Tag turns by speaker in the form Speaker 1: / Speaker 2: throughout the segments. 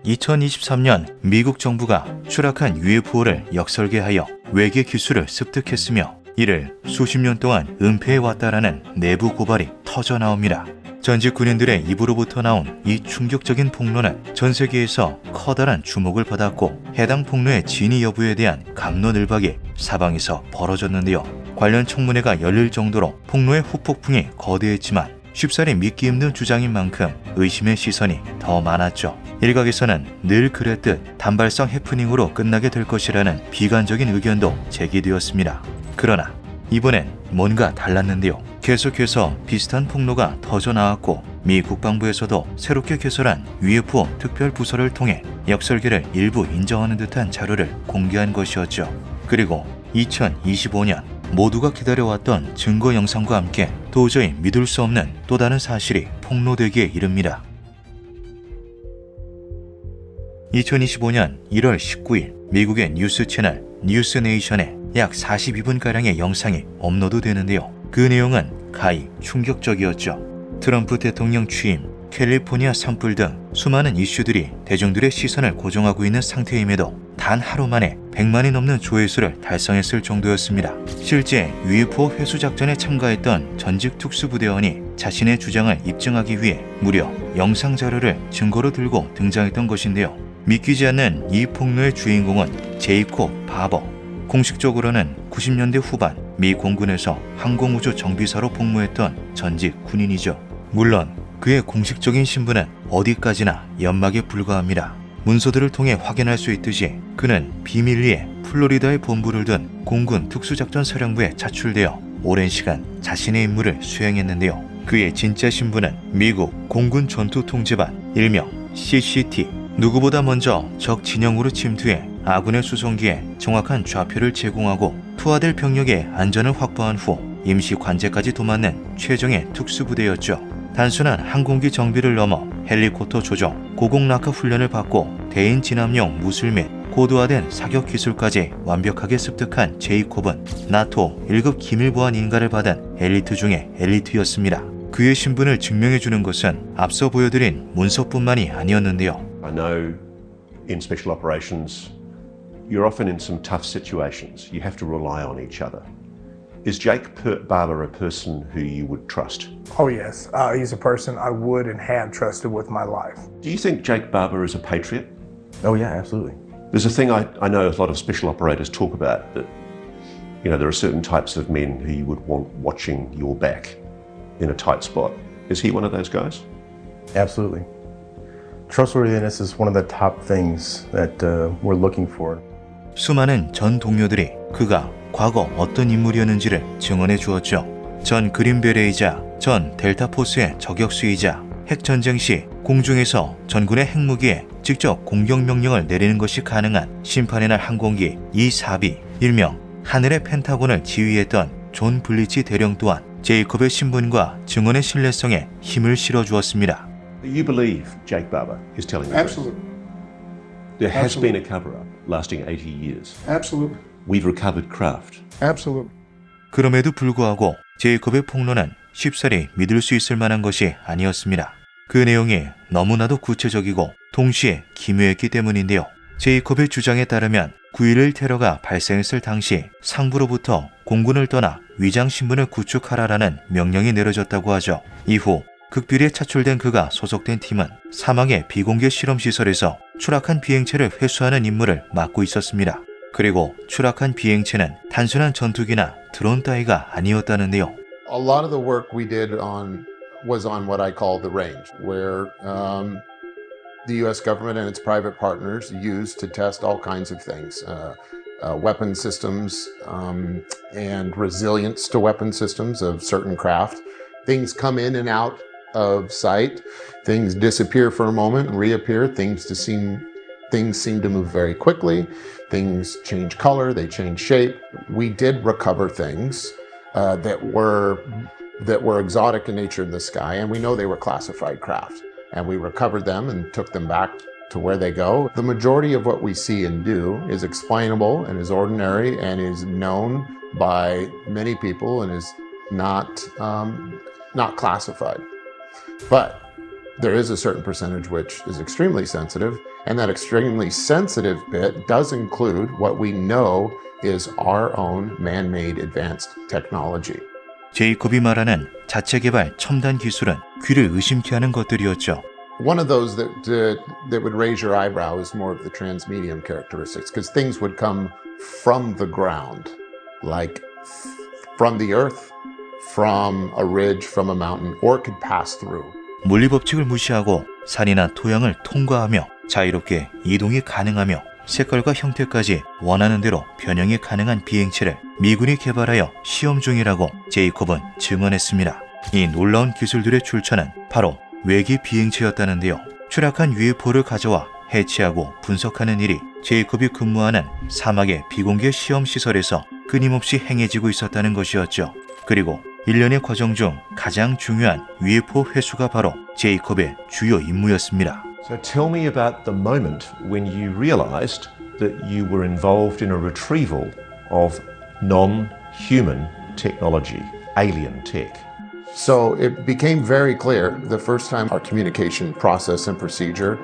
Speaker 1: 2023년 미국 정부가 추락한 UFO를 역설계하여 외계 기술을 습득했으며 이를 수십 년 동안 은폐해왔다라는 내부 고발이 터져나옵니다. 전직 군인들의 입으로부터 나온 이 충격적인 폭로는 전 세계에서 커다란 주목을 받았고 해당 폭로의 진위 여부에 대한 갑론을박이 사방에서 벌어졌는데요. 관련 청문회가 열릴 정도로 폭로의 후폭풍이 거대했지만 쉽사리 믿기 힘든 주장인 만큼 의심의 시선이 더 많았죠. 일각에서는 늘 그랬듯 단발성 해프닝으로 끝나게 될 것이라는 비관적인 의견도 제기되었습니다. 그러나 이번엔 뭔가 달랐는데요. 계속해서 비슷한 폭로가 터져나왔고 미 국방부에서도 새롭게 개설한 UFO 특별부서를 통해 역설계를 일부 인정하는 듯한 자료를 공개한 것이었죠. 그리고 2025년 모두가 기다려왔던 증거 영상과 함께 도저히 믿을 수 없는 또 다른 사실이 폭로되기에 이릅니다. 2025년 1월 19일 미국의 뉴스 채널 뉴스네이션에 약 42분가량의 영상이 업로드되는데요. 그 내용은 가히 충격적이었죠. 트럼프 대통령 취임, 캘리포니아 산불 등 수많은 이슈들이 대중들의 시선을 고정하고 있는 상태임에도 단 하루 만에 100만이 넘는 조회수를 달성했을 정도였습니다. 실제 UFO 회수 작전에 참가했던 전직 특수부대원이 자신의 주장을 입증하기 위해 무려 영상 자료를 증거로 들고 등장했던 것인데요. 믿기지 않는 이 폭로의 주인공은 제이콥 바버. 공식적으로는 90년대 후반 미 공군에서 항공우주 정비사로 복무했던 전직 군인이죠. 물론 그의 공식적인 신분은 어디까지나 연막에 불과합니다. 문서들을 통해 확인할 수 있듯이 그는 비밀리에 플로리다에 본부를 둔 공군 특수작전사령부에 차출되어 오랜 시간 자신의 임무를 수행했는데요. 그의 진짜 신분은 미국 공군 전투통제반 일명 CCT. 누구보다 먼저 적 진영으로 침투해 아군의 수송기에 정확한 좌표를 제공하고 투하될 병력의 안전을 확보한 후 임시 관제까지 도맡는 최정의 특수부대였죠. 단순한 항공기 정비를 넘어 헬리콥터 조종, 고공낙하 훈련을 받고 대인 진압용 무술 및 고도화된 사격 기술까지 완벽하게 습득한 제이콥은 나토 1급 기밀보안 인가를 받은 엘리트 중의 엘리트였습니다. 그의 신분을 증명해주는 것은 앞서 보여드린 문서뿐만이 아니었는데요.
Speaker 2: I know in special operations you're often in some tough situations. You have to rely on each other. Is Jake Barber a person who you would trust?
Speaker 3: Oh yes, he's a person I would and have trusted with my life.
Speaker 2: Do you think Jake Barber is a patriot?
Speaker 4: Oh yeah, absolutely.
Speaker 2: There's a thing I know a lot of special operators talk about, that there are certain types of men who you would want watching your back in a tight spot. Is he one of those guys?
Speaker 4: Absolutely. Trustworthiness is one of the top things that we're looking for.
Speaker 1: 수많은 전 동료들이 그가 과거 어떤 인물이었는지를 증언해 주었죠. 전 그린베레이자, 전 델타포스의 저격수이자 핵전쟁 시 공중에서 전군의 핵무기에 직접 공격 명령을 내리는 것이 가능한 심판의 날 항공기 E-4B, 일명 하늘의 펜타곤을 지휘했던 존 블리치 대령 또한 제이콥의 신분과 증언의 신뢰성에 힘을 실어주었습니다.
Speaker 2: You believe Jake Barber is telling the truth?
Speaker 3: Absolutely.
Speaker 2: There has been a cover-up lasting 80 years.
Speaker 3: Absolutely.
Speaker 2: We've recovered craft.
Speaker 3: Absolutely.
Speaker 1: 그럼에도 불구하고 제이콥의 폭로는 쉽사리 믿을 수 있을 만한 것이 아니었습니다. 그 내용이 너무나도 구체적이고 동시에 기묘했기 때문인데요. 제이콥의 주장에 따르면 9.11 테러가 발생했을 당시 상부로부터 공군을 떠나 위장 신분을 구축하라라는 명령이 내려졌다고 하죠. 이후 극비리에 차출된 그가 소속된 팀은 사막의 비공개 실험시설에서 추락한 비행체를 회수하는 임무를 맡고 있었습니다. 그리고 추락한 비행체는 단순한 전투기나 드론 따위가 아니었다는데요.
Speaker 5: A lot of the work we did was on what I call the range, where the U.S. government and its private partners use to test all kinds of things, weapon systems and resilience to weapon systems of certain craft. Things come in and out of sight. Things disappear for a moment and reappear. Things seem to move very quickly. Things change color, they change shape. We did recover things that were exotic in nature in the sky, and we know they were classified craft. And we recovered them and took them back to where they go. The majority of what we see and do is explainable and is ordinary and is known by many people and is not classified. But there is a certain percentage which is extremely sensitive And that extremely sensitive bit does include what we know is our own man-made advanced technology.
Speaker 1: 제이콥이 말하는 자체 개발 첨단 기술은 귀를 의심케 하는 것들이었죠.
Speaker 5: One of those that would raise your eyebrow is more of the transmedium characteristics, because things would come from the ground, like from the earth, from a ridge, from a mountain, or it could pass through.
Speaker 1: 물리 법칙을 무시하고 산이나 토양을 통과하며 자유롭게 이동이 가능하며 색깔과 형태까지 원하는 대로 변형이 가능한 비행체를 미군이 개발하여 시험 중이라고 제이콥은 증언했습니다. 이 놀라운 기술들의 출처는 바로 외기 비행체였다는데요. 추락한 UFO를 가져와 해체하고 분석하는 일이 제이콥이 근무하는 사막의 비공개 시험 시설에서 끊임없이 행해지고 있었다는 것이었죠. 그리고 일련의 과정 중 가장 중요한 UFO 회수가 바로 제이콥의 주요 임무였습니다.
Speaker 2: So tell me about the moment when you realized that you were involved in a retrieval of non-human technology, alien tech.
Speaker 5: So it became very clear the first time our communication process and procedure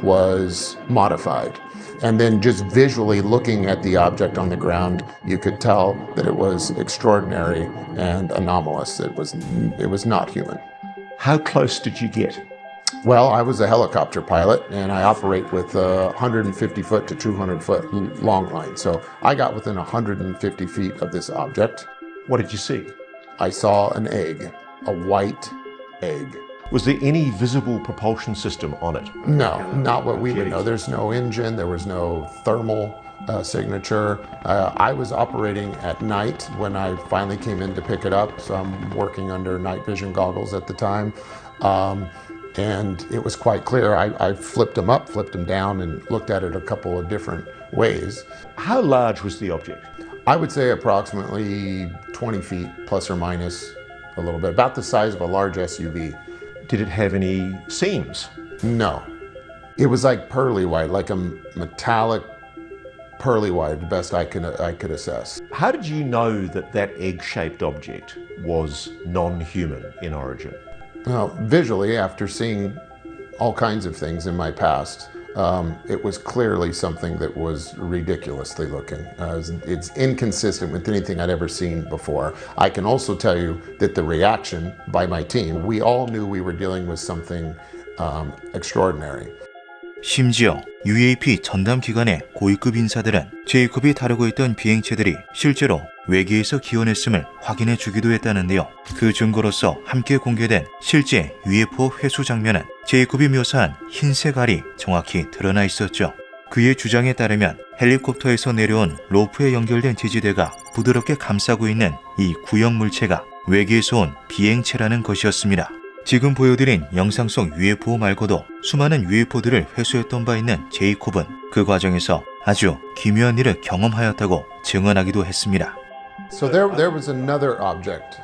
Speaker 5: was modified. And then just visually looking at the object on the ground, you could tell that it was extraordinary and anomalous. It was not human.
Speaker 2: How close did you get?
Speaker 5: Well, I was a helicopter pilot, and I operate with 150 foot to 200 foot long line. So I got within 150 feet of this object.
Speaker 2: What did you see?
Speaker 5: I saw an egg, a white egg.
Speaker 2: Was there any visible propulsion system on it?
Speaker 5: No, not what we would know. There's no engine, there was no thermal signature. I was operating at night when I finally came in to pick it up, so I'm working under night vision goggles at the time. And it was quite clear. I flipped them up, flipped them down, and looked at it a couple of different ways.
Speaker 2: How large was the object?
Speaker 5: I would say approximately 20 feet, plus or minus a little bit, about the size of a large SUV.
Speaker 2: Did it have any seams?
Speaker 5: No. It was like pearly white, like a metallic pearly white, the best I could assess.
Speaker 2: How did you know that that egg-shaped object was non-human in origin?
Speaker 5: Well, visually, after seeing all kinds of things in my past, it was clearly something that was ridiculously looking. It's inconsistent with anything I'd ever seen before. I can also tell you that the reaction by my team, we all knew we were dealing with something extraordinary.
Speaker 1: 심지어 UAP 전담 기관의 고위급 인사들은 제이콥이 다루고 있던 비행체들이 실제로 외계에서 기원했음을 확인해 주기도 했다는데요. 그 증거로서 함께 공개된 실제 UFO 회수 장면은 제이콥이 묘사한 흰색 알이 정확히 드러나 있었죠. 그의 주장에 따르면 헬리콥터에서 내려온 로프에 연결된 지지대가 부드럽게 감싸고 있는 이 구형 물체가 외계에서 온 비행체라는 것이었습니다. 지금 보여드린 영상 속 UFO 말고도 수많은 UFO들을 회수했던 바 있는 제이콥은 그 과정에서 아주 기묘한 일을 경험하였다고 증언하기도 했습니다.
Speaker 5: So there was another object.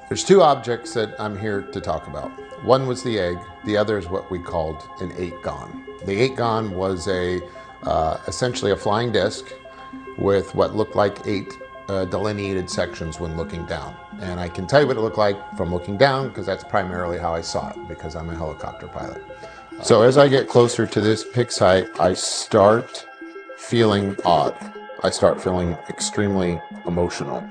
Speaker 5: There's two objects that I'm here to talk about. One was the egg. The other is what we called an 8-gon. The 8-gon was essentially a flying disc with what looked like 8 delineated sections when looking down. And I can tell you what it looked like from looking down because that's primarily how I saw it because I'm a helicopter pilot. So as I get closer to this pig site, I start feeling odd. I start feeling extremely emotional.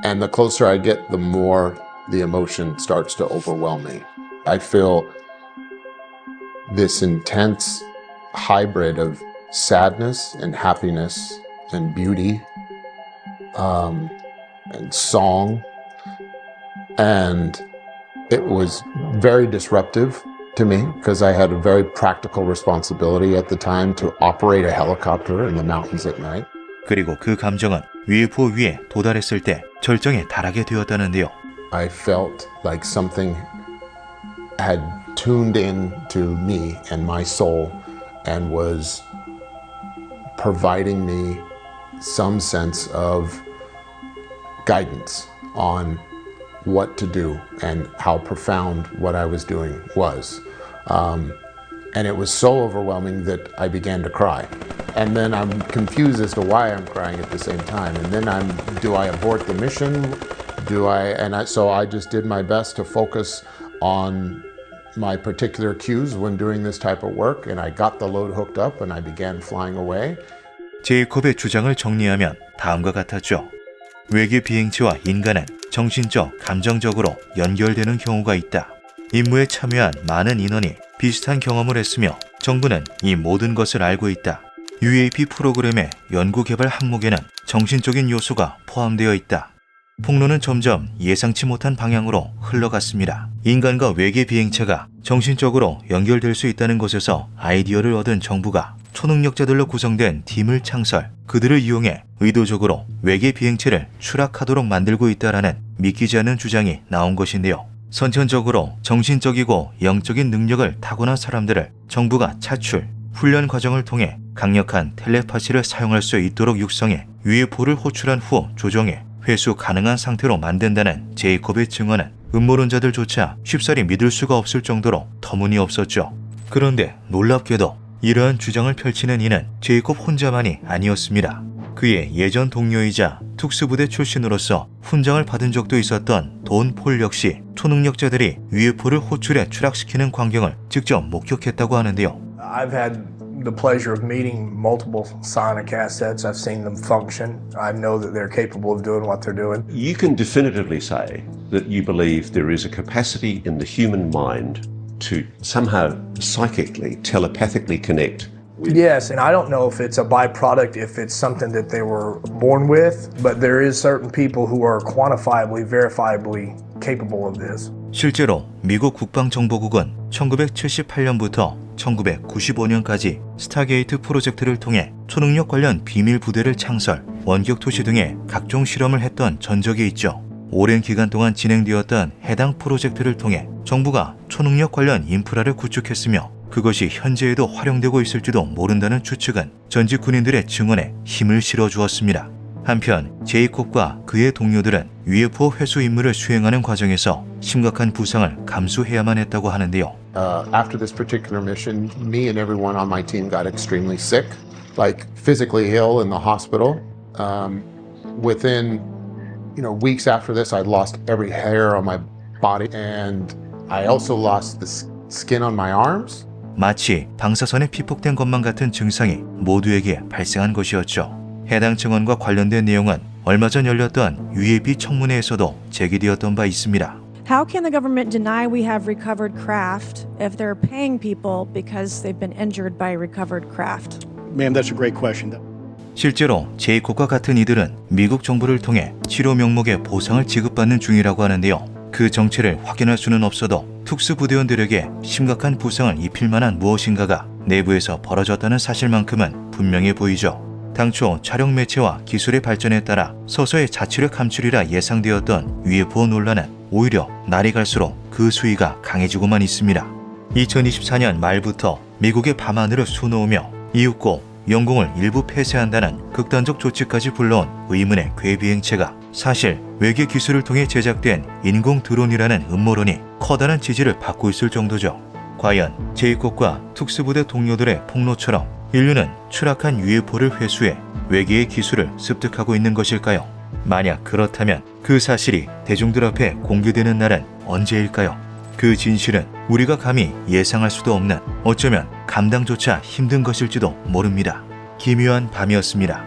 Speaker 5: And the closer I get, the more the emotion starts to overwhelm me. I feel this intense hybrid of sadness and happiness and beauty and song. And it was very disruptive to me because I had a very practical responsibility at the time to operate a helicopter in the mountains at night.
Speaker 1: 그리고 그 감정은 UFO 위에 도달했을 때 절정에 달하게 되었다는데요.
Speaker 5: I felt like something had tuned in to me and my soul and was providing me some sense of guidance on what to do and how profound what I was doing was. And it was so overwhelming that I began to cry. And then I'm confused as to why I'm crying at the same time. And then do I abort the mission? So I just did my best to focus on my particular cues when doing this type of work, and I got the load hooked up and I began flying away.
Speaker 1: 제이콥의 주장을 정리하면 다음과 같았죠. 외계 비행체와 인간은 정신적, 감정적으로 연결되는 경우가 있다. 임무에 참여한 많은 인원이 비슷한 경험을 했으며 정부는 이 모든 것을 알고 있다. UAP 프로그램의 연구개발 항목에는 정신적인 요소가 포함되어 있다. 폭로는 점점 예상치 못한 방향으로 흘러갔습니다. 인간과 외계 비행체가 정신적으로 연결될 수 있다는 것에서 아이디어를 얻은 정부가 초능력자들로 구성된 팀을 창설, 그들을 이용해 의도적으로 외계 비행체를 추락하도록 만들고 있다라는 믿기지 않는 주장이 나온 것인데요. 선천적으로 정신적이고 영적인 능력을 타고난 사람들을 정부가 차출, 훈련 과정을 통해 강력한 텔레파시를 사용할 수 있도록 육성해 UFO를 호출한 후 조정해 회수 가능한 상태로 만든다는 제이콥의 증언은 음모론자들조차 쉽사리 믿을 수가 없을 정도로 터무니없었죠. 그런데 놀랍게도 이러한 주장을 펼치는 이는 제이콥 혼자만이 아니었습니다. 그의 예전 동료이자 특수부대 출신으로서 훈장을 받은 적도 있었던 돈 폴 역시 초능력자들이 UFO를 호출해 추락시키는 광경을 직접 목격했다고 하는데요.
Speaker 3: I've had the pleasure of meeting multiple psionic assets. I've seen them function. I know that they're capable of doing what they're doing.
Speaker 2: You can definitively say that you believe there is a capacity in the human mind to somehow psychically, telepathically connect with.
Speaker 3: Yes, and I don't know if it's a byproduct, if it's something that they were born with, but there is certain people who are quantifiably, verifiably capable of this.
Speaker 1: 실제로 미국 국방정보국은 1978년부터 1995년까지 스타게이트 프로젝트를 통해 초능력 관련 비밀 부대를 창설, 원격 투시 등의 각종 실험을 했던 전적이 있죠. 오랜 기간 동안 진행되었던 해당 프로젝트를 통해 정부가 초능력 관련 인프라를 구축했으며 그것이 현재에도 활용되고 있을지도 모른다는 추측은 전직 군인들의 증언에 힘을 실어주었습니다. 한편 제이콥과 그의 동료들은 UFO 회수 임무를 수행하는 과정에서 심각한 부상을 감수해야만 했다고 하는데요.
Speaker 5: After this particular mission, me and everyone on my team got extremely sick, like physically ill in the hospital. Within weeks after this, I lost every hair on my body, and I also lost the skin on my arms.
Speaker 1: 마치 방사선에 피폭된 것만 같은 증상이 모두에게 발생한 것이었죠. 해당 증언과 관련된 내용은 얼마 전 열렸던 UAP 청문회에서도 제기되었던 바 있습니다.
Speaker 6: How can the government deny we have recovered craft if they're paying people because they've been injured by recovered craft?
Speaker 7: Ma'am, that's a great question.
Speaker 1: 실제로 제이콥과 같은 이들은 미국 정부를 통해 치료 명목의 보상을 지급받는 중이라고 하는데요. 그 정체를 확인할 수는 없어도 특수부대원들에게 심각한 부상을 입힐 만한 무엇인가가 내부에서 벌어졌다는 사실만큼은 분명해 보이죠. 당초 촬영 매체와 기술의 발전에 따라 서서히 자치를 감추리라 예상되었던 UFO 논란은 오히려 날이 갈수록 그 수위가 강해지고만 있습니다. 2024년 말부터 미국의 밤하늘을 수놓으며 이윽고 영공을 일부 폐쇄한다는 극단적 조치까지 불러온 의문의 괴비행체가 사실 외계 기술을 통해 제작된 인공 드론이라는 음모론이 커다란 지지를 받고 있을 정도죠. 과연 제이콥과 특수부대 동료들의 폭로처럼 인류는 추락한 UFO를 회수해 외계의 기술을 습득하고 있는 것일까요? 만약 그렇다면 그 사실이 대중들 앞에 공개되는 날은 언제일까요? 그 진실은 우리가 감히 예상할 수도 없는 어쩌면 감당조차 힘든 것일지도 모릅니다. 기묘한 밤이었습니다.